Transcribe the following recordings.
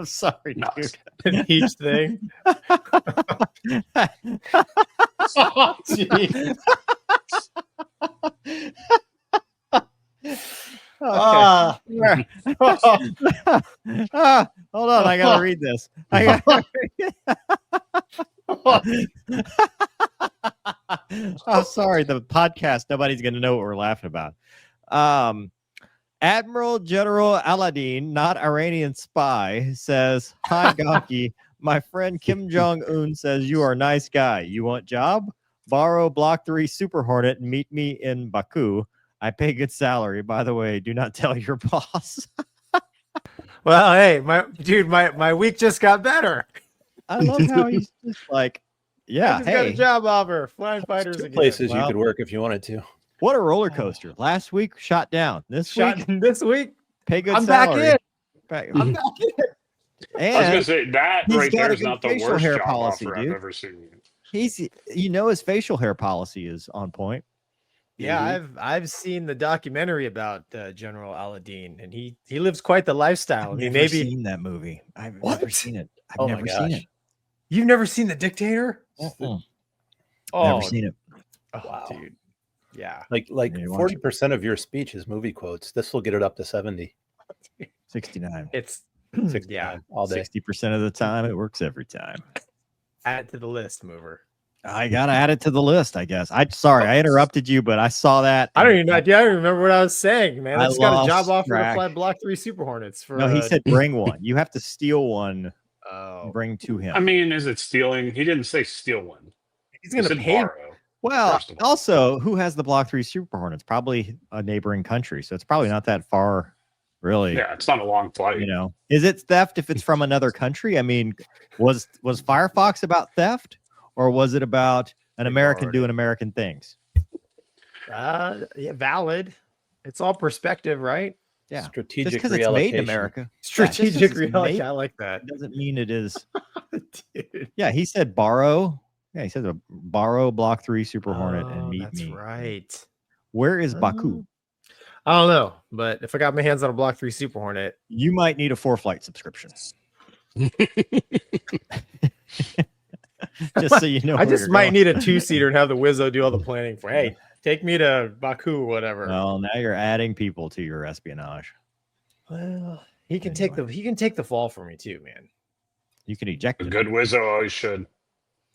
I'm sorry, Nuts. dude. Each thing. Oh, geez. Ah. Hold on, I gotta read this. Oh, sorry, the podcast. Nobody's gonna know what we're laughing about. Admiral General Aladdin, not Iranian spy, says, "Hi, Gonky. My friend Kim Jong-un says you are a nice guy. You want job? Borrow Block 3 Super Hornet and meet me in Baku. I pay good salary. By the way, do not tell your boss." Well, hey, my week just got better. I love how he's just like, yeah, I just got a job offer. Flying fighters Two again. places you Well, could work if you wanted to. what a roller coaster. Last week, shot down. This week, This week, pay good I'm salary. back in. I'm back in. And I was gonna say that he's right got there a is good not the facial worst hair job policy, offer dude. I've ever seen. he's, his facial hair policy is on point. Yeah, I've seen the documentary about General Aladdin, and he lives quite the lifestyle. I've I mean, never maybe seen that movie. I've What? never seen it. I've Oh my never seen gosh. it. you've never seen The Dictator. Mm-mm. Oh, Never seen it. wow, dude. Yeah, Like Yeah, you watch 40% of your speech is movie quotes. This will get it up to 70. 69. it's 69 yeah. all day. 60% of the time, it works every time. Add it to the list, mover. I gotta add it to the list, I guess. Sorry, I interrupted you, but I saw that. I don't and even know. I don't even remember what I was saying, man. I I just got a job lost offer track. to fly Block 3 Super Hornets for. No, he said bring one. You have to steal one Oh, and bring to him. I mean, is it stealing? He didn't say steal one. he's He gonna said pay. borrow. Well, First of all. also, who has the Block 3 Super Hornets? Probably a neighboring country, so it's probably not that far, really. Yeah, it's not a long flight. You know, is it theft if it's from another country? I mean, was Firefox about theft, or was it about an American doing American things? Yeah, valid. It's all perspective, right? Yeah, just Strategic because it's made in reallocation. America Strategic it's reality. made- I like that. doesn't mean it is. Dude. Yeah, he said borrow. Yeah, he said borrow Block 3 Super Hornet and Oh, meet that's me. right. Where is Baku? I don't know, but if I got my hands on a Block 3 Super Hornet, You might need a 4-flight subscription. Just so you know. I where just you're might going. need a 2-seater and have the Wizzo do all the planning for. Hey, take me to Baku, or whatever. Well, now you're adding people to your espionage. Well, he can take the fall for me too, man. You can eject A it. good Wizzo always should.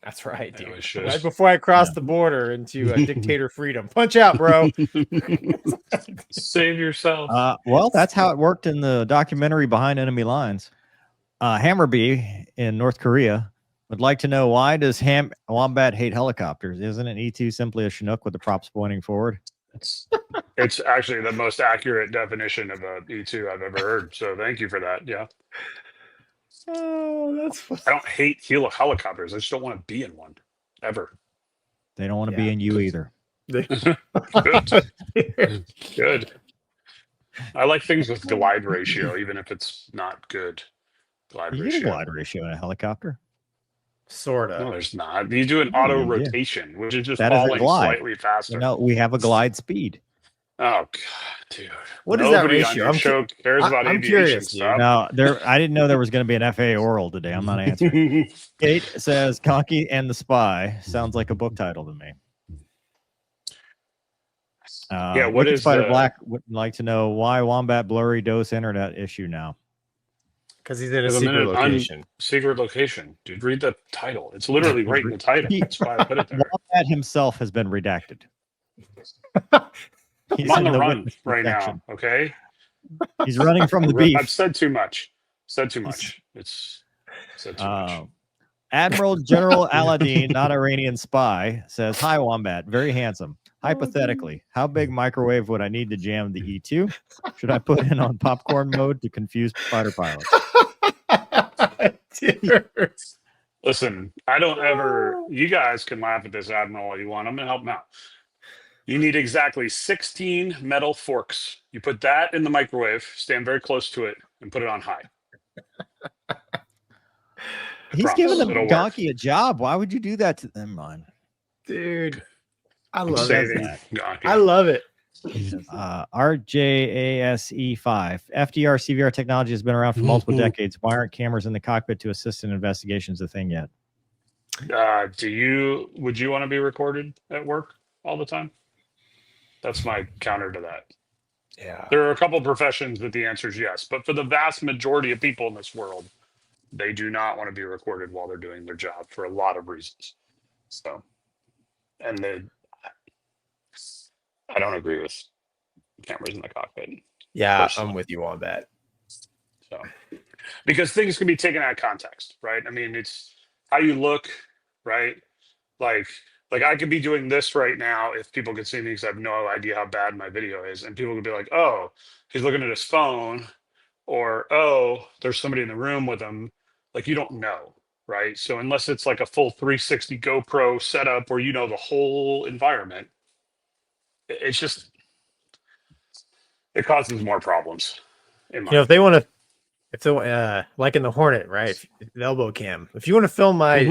That's right, They dude. always should. Right before I cross Yeah. the border into dictator freedom, punch out, bro. Save yourself. Well, that's how it worked in the documentary Behind Enemy Lines. Hammerby in North Korea would like to know, why does Wombat hate helicopters? Isn't an E2 simply a Chinook with the props pointing forward? It's actually the most accurate definition of a E2 I've ever heard. So thank you for that. Yeah. Oh, that's fun. I don't hate helicopters. I just don't want to be in one ever. They don't want to be in you either. Good. Good. I like things with glide ratio, even if it's not good. Glide You get a ratio. glide ratio in a helicopter. Sort No, of. there's not. You do an Yeah, auto you do. rotation, which is just That is a falling glide. slightly faster. You know, we have a glide speed. Oh god, dude! What is that Nobody ratio? on your I'm show cares about I'm aviation curious, dude. stuff. No, I didn't know there was going to be an FAA oral today. I'm not answering. Kate says Cocky and the Spy sounds like a book title to me. Yeah, what Wicked is Spider the- Black would like to know why Wombat blurry dose internet issue now. Because he's in a 'Cause I'm in secret an location. Secret location, dude. Read the title. It's literally right in the title. That's why I put it there. Wombat himself has been redacted. He's I'm on in the run witness right protection. now. Okay. He's running from the beef. I've said too much. Said too much. It's said too much. Admiral General Aladdin, not Iranian spy, says, "Hi, Wombat. Very handsome. Hypothetically, how big microwave would I need to jam the E2? Should I put in on popcorn mode to confuse fighter pilots?" Dude. Listen, I don't ever. You guys can laugh at this, Admiral, all you want. I'm gonna help him out. You need exactly 16 metal forks. You put that in the microwave, stand very close to it, and put it on high. He's Promise, giving it'll the work. donkey a job. Why would you do that to them, man? Dude. I I'm love saving it. Gonky. I love it. RJASE5. FDR CVR technology has been around for multiple decades. Why aren't cameras in the cockpit to assist in investigations a thing yet? Would you want to be recorded at work all the time? That's my counter to that. Yeah. There are a couple professions that the answer is yes, but for the vast majority of people in this world, they do not want to be recorded while they're doing their job for a lot of reasons. So, and I don't agree with cameras in the cockpit. Yeah, personally. I'm with you on that. So, because things can be taken out of context, right? I mean, it's how you look, right? Like I could be doing this right now if people could see me because I have no idea how bad my video is, and people could be like, "Oh, he's looking at his phone," or "Oh, there's somebody in the room with him." Like you don't know, right? So unless it's like a full 360 GoPro setup where you know the whole environment, it's just it causes more problems. If they want to, if they like in the Hornet, right? The elbow cam. If you want to film my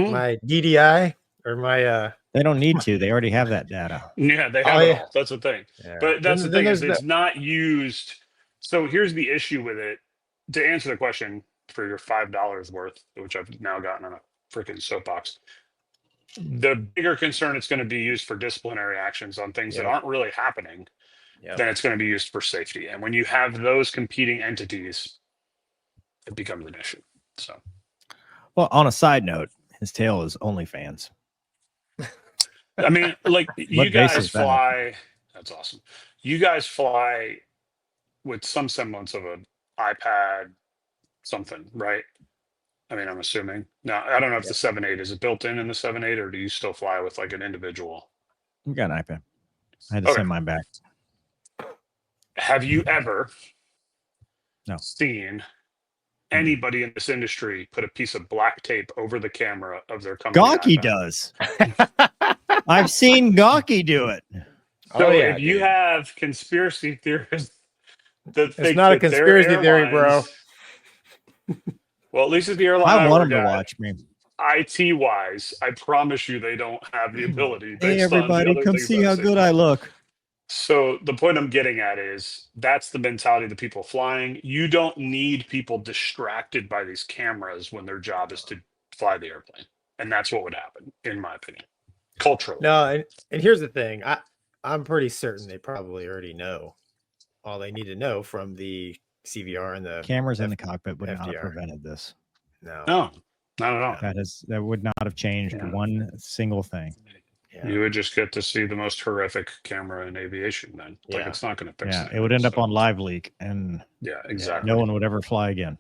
DDI or my They don't need to. They already have that data. Yeah, they have it all. That's the thing. Yeah. But that's Then the thing is there's it's not used. So here's the issue with it. To answer the question for your $5 worth, which I've now gotten on a freaking soapbox. The bigger concern it's going to be used for disciplinary actions on things that aren't really happening, then it's going to be used for safety. And when you have those competing entities, it becomes an issue. So, well, on a side note, his tail is OnlyFans. I mean, like you base guys is that? fly. That's awesome. You guys fly with some semblance of an iPad, something, right? I mean, I'm assuming. Now, I don't know if the 7.8 is it built in the 7.8, or do you still fly with like an individual? We got an iPad. I had to send mine back. Have you ever seen Mm-hmm. anybody in this industry put a piece of black tape over the camera of their company? Gonky does. I've seen Gonky do it. So if you have conspiracy theorists that think it's not a that their conspiracy theory, bro. airlines- Well, at least it's the airline I want work them to at, watch me. IT wise, I promise you they don't have the ability. Hey, based on the everybody, other come things see I've how seen. good I look. So the point I'm getting at is that's the mentality of the people flying. You don't need people distracted by these cameras when their job is to fly the airplane. And that's what would happen, in my opinion, culturally. No, and here's the thing. I'm pretty certain they probably already know all they need to know from the CVR and the Cameras in the cockpit would not have FDR. prevented this. No, not at all. That would not have changed one single thing. You would just get to see the most horrific camera in aviation then. Like it's not going to fix it would end up on Live Leak, and exactly. no one would ever fly again.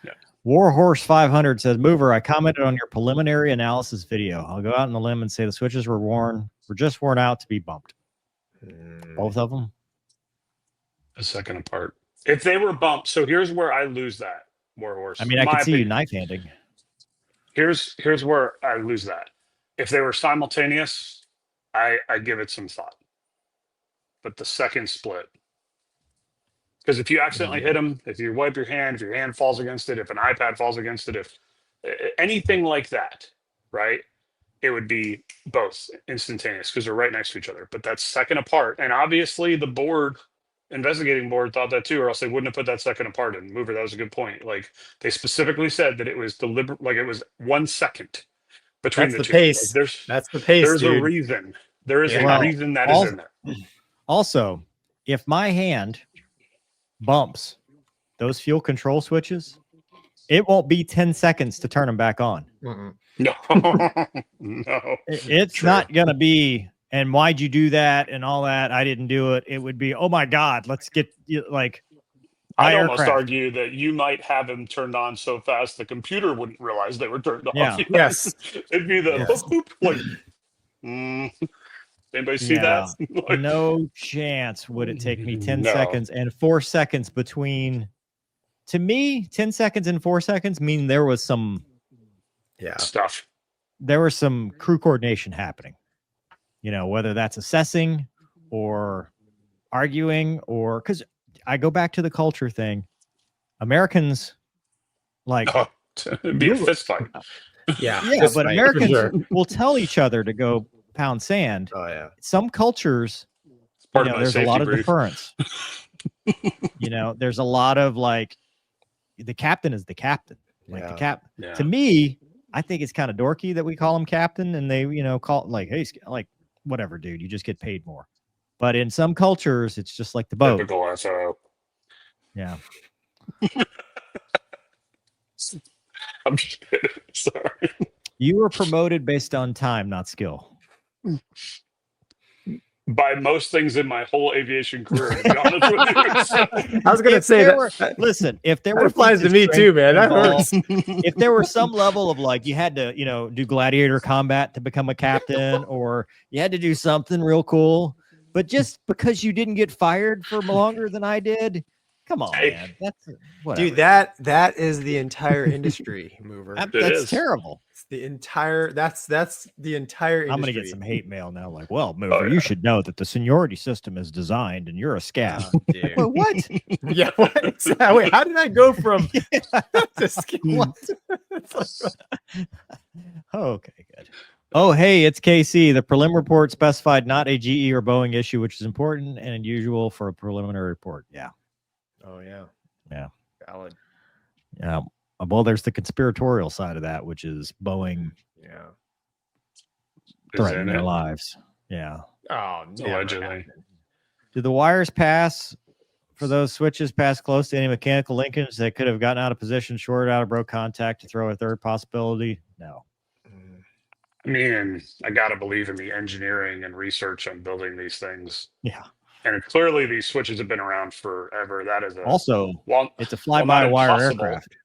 Yeah. Warhorse 500 says, Mover, I commented on your preliminary analysis video. I'll go out on the limb and say the switches were just worn out to be bumped. Both of them? A second apart. If they were bumped, so here's where I lose that, Warhorse. I mean, I can see you knife handing. Here's where I lose that. If they were simultaneous, I give it some thought. But the second split, because if you accidentally hit them, if you wipe your hand, if your hand falls against it, if an iPad falls against it, if anything like that, right? It would be both instantaneous because they're right next to each other. But that's second apart, and obviously the investigating board thought that too, or else they wouldn't have put that second apart in. Mover, that was a good point. Like they specifically said that it was deliberate, like it was 1 second. Between that's the two. pace. Like that's the pace. There's dude. a reason. There is a reason that is in there. Also, if my hand bumps those fuel control switches, it won't be 10 seconds to turn them back on. Mm-mm. No, no. It's not going to be, and why'd you do that and all that? I didn't do it. It would be, oh my God, let's get like. I'd almost argue that you might have them turned on so fast the computer wouldn't realize they were turned off. Yeah. Yes. It'd be the boop, like, anybody see that? Like, no chance would it take me 10 seconds and 4 seconds between. To me, 10 seconds and 4 seconds mean there was some stuff. There was some crew coordination happening. You know, whether that's assessing or arguing or because I go back to the culture thing. Americans like it'd be a fist fight. But Americans will tell each other to go pound sand. Oh yeah. Some cultures Part of my there's a lot safety of brief. deference. There's a lot of like, the captain is the captain. Like the Yeah. To me, I think it's kind of dorky that we call him captain, and they, call like, hey, like whatever, dude, you just get paid more. But in some cultures, it's just like the boat. Typical SRO. Yeah. I'm just kidding. Sorry. You were promoted based on time, not skill. By most things in my whole aviation career, to be honest with you. So, I was gonna say that. Listen, if there That were applies to me too, man. That hurts. If there were some level of like you had to, do gladiator combat to become a captain, or you had to do something real cool, but just because you didn't get fired for longer than I did, come on, man. That's whatever. Dude, that is the entire industry, Mover. That's terrible. It's the entire that's the entire industry. I'm gonna get some hate mail now. Like, well, Mover, you should know that the seniority system is designed, and you're a scab. Dude. Well, what? Yeah, what? Wait, how did I go from to skill? What? Okay, good. Oh, hey, it's KC. The prelim report specified not a GE or Boeing issue, which is important and unusual for a preliminary report. Yeah. Oh yeah. Yeah. Valid. Yeah. Well, there's the conspiratorial side of that, which is Boeing threatening their lives. Yeah. Oh, allegedly. Do the wires pass for those switches pass close to any mechanical linkage that could have gotten out of position, shorted out, or broke contact to throw a third possibility? No. I mean, I gotta believe in the engineering and research on building these things. Yeah. And clearly these switches have been around forever. That is it's a fly-by-wire aircraft.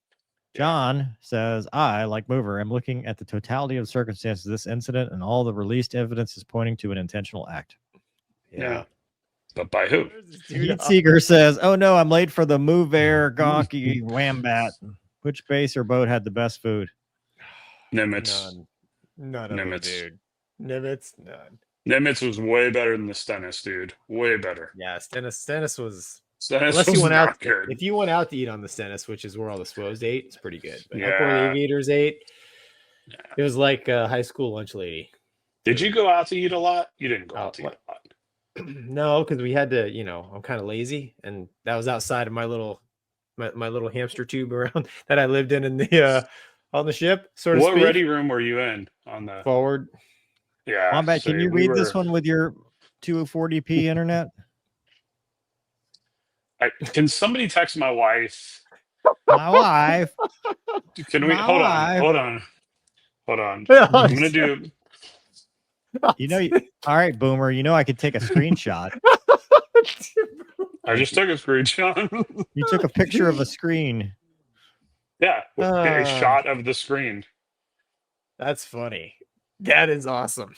John says, I, like Mover, am looking at the totality of the circumstances of this incident, and all the released evidence is pointing to an intentional act. Yeah. But by who? Heat Seeker says, oh no, I'm late for the Move Air Gonky Wombat. Which base or boat had the best food? Nimitz. None of them, dude. Nimitz, none. Nimitz was way better than the Stennis, dude. Way better. Yeah, Stennis was. Stennis unless was you went out, good. if you went out to eat on the Stennis, which is where all the SWOs ate, it's pretty good. But Yeah. up where the aviators ate, it was like a high school lunch lady. Did you go out to eat a lot? You didn't go out to eat a lot. No, because we had to, I'm kind of lazy, and that was outside of my little hamster tube around that I lived in the on the ship, sort of. What speak. ready room were you in on the forward? Yeah. Wombat, can you read this one with your 240p internet? Can somebody text my wife? My wife. Can we hold on? I'm gonna do. All right, Boomer. I could take a screenshot. I just took a screenshot. You took a picture of a screen. Yeah, with a shot of the screen. That's funny. That is awesome.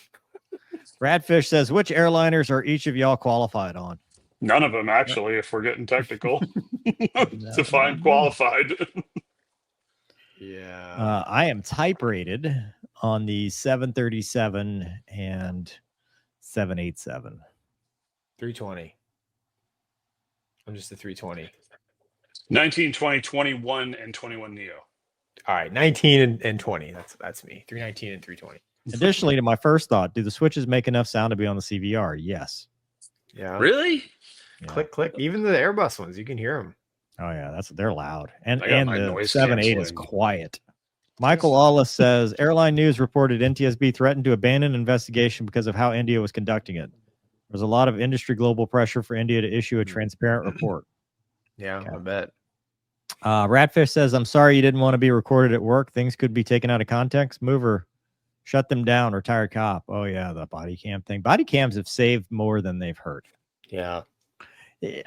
Radfish says, which airliners are each of y'all qualified on? None of them, actually, if we're getting technical. Define qualified. Yeah. I am type rated on the 737 and 787. 320. I'm just a 320. 19, 20, 21, and 21 Neo. All right, 19 and 20. That's me. 319 and 320. Additionally, to my first thought, do the switches make enough sound to be on the CVR? Yes. Yeah. Really? Yeah. Click, click. Even the Airbus ones, you can hear them. Oh yeah, they're loud, and my the noise 7.8 is canceling. quiet. Michael Allis says airline news reported NTSB threatened to abandon investigation because of how India was conducting it. There was a lot of industry global pressure for India to issue a transparent report. Yeah, I bet. Ratfish says, I'm sorry you didn't want to be recorded at work. Things could be taken out of context. Mover, shut them down. Retired cop. Oh yeah, the body cam thing. Body cams have saved more than they've hurt. Yeah.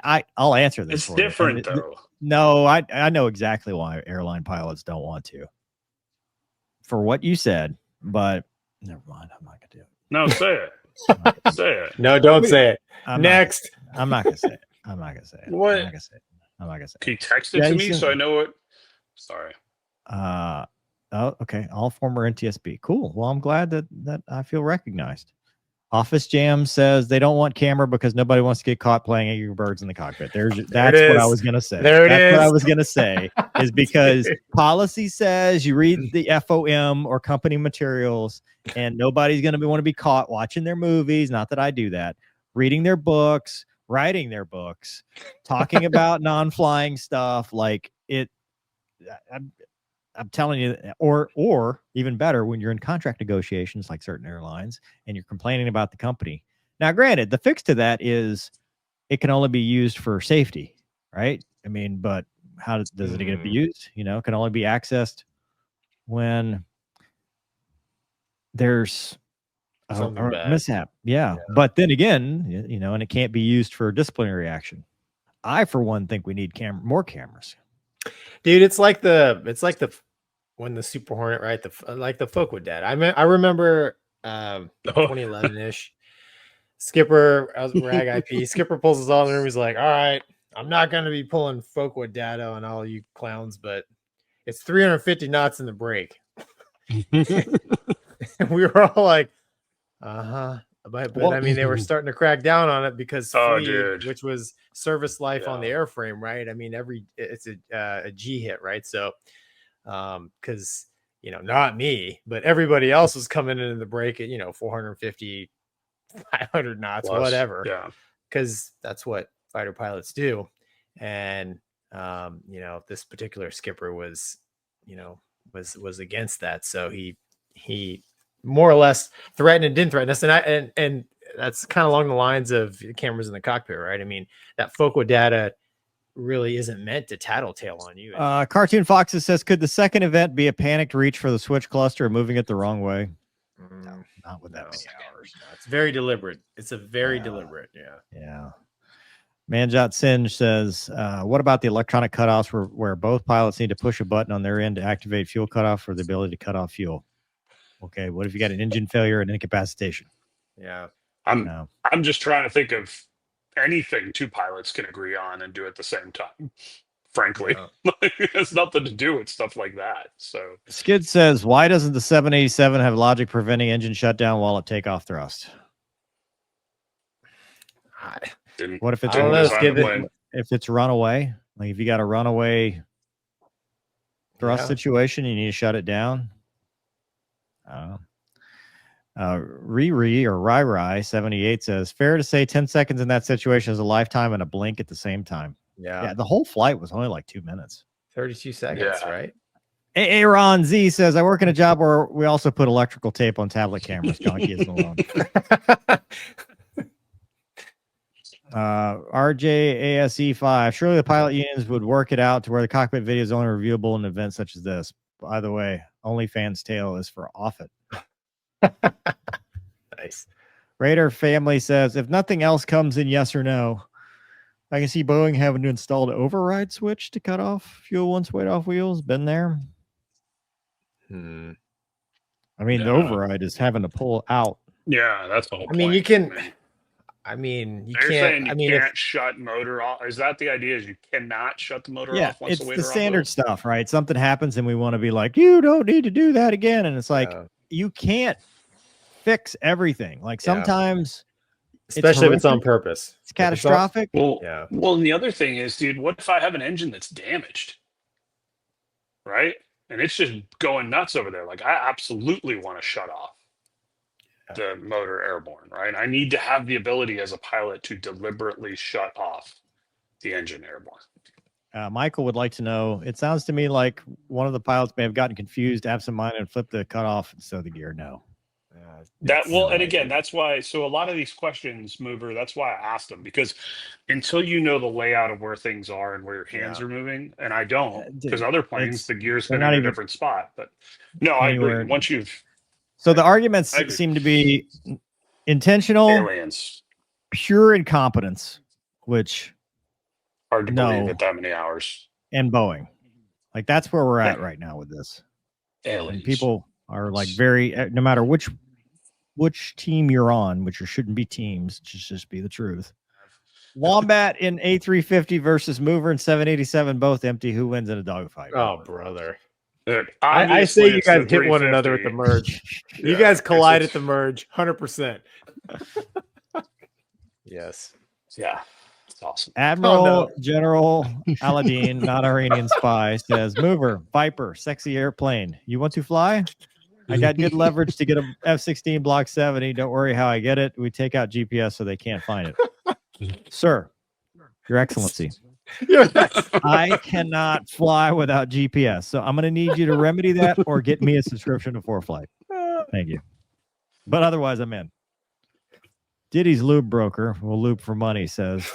I'll answer this. It's for different, you. though. No, I know exactly why airline pilots don't want to. For what you said, but never mind. I'm not gonna do it. No, say it. Say it. No, don't say it. I'm Next. I'm not gonna say it. I'm not gonna say it. What? I'm not gonna say it. I'm not gonna say it. Can you text it to me so I know what? Sorry. Oh, okay. All former NTSB. Cool. Well, I'm glad that I feel recognized. Office Jam says they don't want camera because nobody wants to get caught playing Angry Birds in the cockpit. That's what I was gonna say. There it That's is. what I was gonna say is because policy says you read the FOM or company materials, and nobody's gonna want to be caught watching their movies. Not that I do that, reading their books, writing their books, talking about non-flying stuff. Like it, I'm telling you, or even better, when you're in contract negotiations, like certain airlines, and you're complaining about the company. Now, granted, the fix to that is it can only be used for safety, right? I mean, but how does it get used? You know, it can only be accessed when there's a mishap. Yeah. But then again, you know, and it can't be used for disciplinary action. I, for one, think we need more cameras. Dude, it's like when the Super Hornet, right? The Folkwood dad. I remember 2011-ish. Skipper, I was rag IP. Skipper pulls us all in the room. He's like, all right, I'm not going to be pulling Folkwood data on all you clowns, but it's 350 knots in the brake. And we were all like, But I mean, they were starting to crack down on it because which was service life on the airframe, right? I mean, it's a G hit, right? So, because you know, not me, but everybody else was coming in the brake at 450, 500 knots, plus, whatever. Yeah, because that's what fighter pilots do. And this particular skipper was against that, so he more or less threatened and didn't threaten us. And that's kind of along the lines of the cameras in the cockpit, right? I mean, that Folkwood data really isn't meant to tattletale on you. Cartoon Foxes says, could the second event be a panicked reach for the switch cluster and moving it the wrong way? No, not with that many hours. No, it's very deliberate. It's a very deliberate. Yeah. Manjot Singe says, what about the electronic cutoffs where both pilots need to push a button on their end to activate fuel cutoff for the ability to cut off fuel? Okay, what if you got an engine failure and incapacitation? Yeah. I'm just trying to think of anything two pilots can agree on and do at the same time. Frankly, it has nothing to do with stuff like that. So Skid says, why doesn't the 787 have logic preventing engine shutdown while at takeoff thrust? What if it's if it's runaway? Like if you got a runaway thrust situation, you need to shut it down. Riri or Rai 78 says, fair to say 10 seconds in that situation is a lifetime and a blink at the same time. Yeah, the whole flight was only like 2 minutes. 32 seconds, right? Aaron Z says, I work in a job where we also put electrical tape on tablet cameras. Gonky isn't alone. RJASE5, surely the pilot unions would work it out to where the cockpit video is only reviewable in events such as this. By the way, OnlyFans tail is for off it. Nice. Raider family says, if nothing else comes in yes or no, I can see Boeing having to install the override switch to cut off fuel once weight off wheels. Been there. I mean, the override is having to pull out. Yeah, that's the whole point. I mean, you can. I mean, you can't. You can't shut motor off. Is that the idea? Is you cannot shut the motor off once the weight it's the standard stuff, right? Something happens and we want to be like, you don't need to do that again. And it's like, you can't fix everything. Like sometimes, especially if it's on purpose, it's catastrophic. Well, and the other thing is, dude, what if I have an engine that's damaged, right? And it's just going nuts over there. Like I absolutely want to shut off the motor airborne, right? I need to have the ability as a pilot to deliberately shut off the engine airborne. Michael would like to know, it sounds to me like one of the pilots may have gotten confused, absent-minded, and flipped the cutoff instead of the gear. No. And again, that's why, so a lot of these questions, Mover, that's why I asked them, because until you know the layout of where things are and where your hands are moving, and I don't, because other planes, the gear's been in a different spot. But no, I agree. Once you've... So the arguments seem to be intentional, aliens, pure incompetence, which hard to believe at that many hours, and Boeing. Like that's where we're at right now with this. Aliens. And people are like no matter which team you're on, which there shouldn't be teams, it should just be the truth. Wombat in A350 versus Mover in 787, both empty. Who wins in a dogfight? Oh, brother. Dude, I say you guys hit one another at the merge. You guys collide at the merge, 100%. Yes. Yeah. It's awesome. Admiral General Aladdin, not Iranian spy, says, Mover, Viper, sexy airplane. You want to fly? I got good leverage to get a F-16 Block 70. Don't worry how I get it. We take out GPS so they can't find it. Sir, Your Excellency, I cannot fly without GPS. So I'm going to need you to remedy that or get me a subscription to ForeFlight. Thank you. But otherwise, I'm in. Diddy's lube broker, will lube for money, says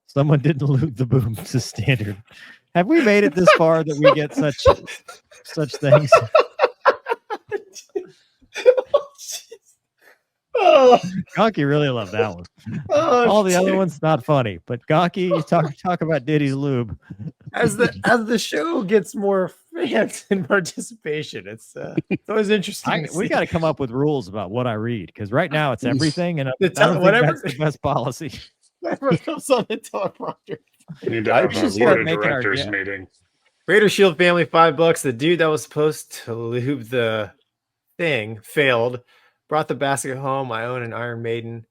someone didn't lube the boom to standard. Have we made it this far that we get such things? Oh, Gonky really loved that one. oh, All the other ones not funny, but Gonky, you talk about Diddy's lube. As the show gets more fans and participation, it's always interesting. We got to come up with rules about what I read because right now it's everything, and I don't think whatever- that's the best policy. Whatever comes on the teleprompter. We need to I have should a start board of making our directors guess. meeting. Raider Shield family, $5. The dude that was supposed to lube the thing failed. Brought the basket home. I own an Iron Maiden.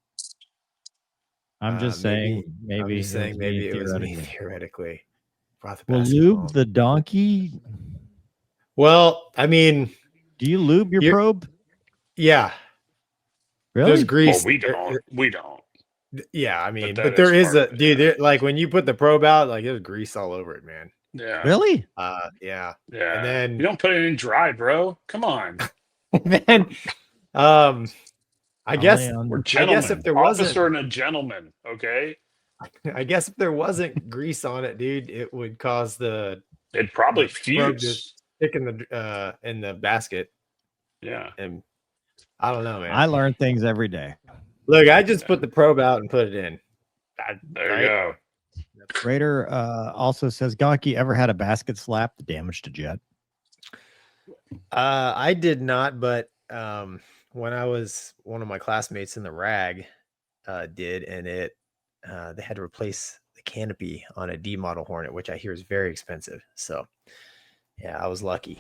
I'm just saying, maybe it was me theoretically. Brought the Will basket lube home. the donkey? Well, I mean, Do you lube your You're- probe? yeah, Really? there's grease. Well, we don't. Yeah, I mean, that but there is is part a of it, dude. yeah. There, like when you put the probe out, like there's grease all over it, man. Yeah. Really? Yeah. Yeah. And then- you don't put it in dry, bro. Come on. Then, I guess We're I gentlemen. guess if there wasn't, Officer and a gentleman, okay? I guess if there wasn't grease on it, dude, it would cause the It'd probably probe to fuse. stick in the basket. Yeah. And I don't know, man. I learn things every day. Look, I just put the probe out and put it in. There you go. Raider also says, Gonky ever had a basket slap that damaged a jet? I did not, but when I was one of my classmates in the RAG did, and they had to replace the canopy on a D model Hornet, which I hear is very expensive. So yeah, I was lucky.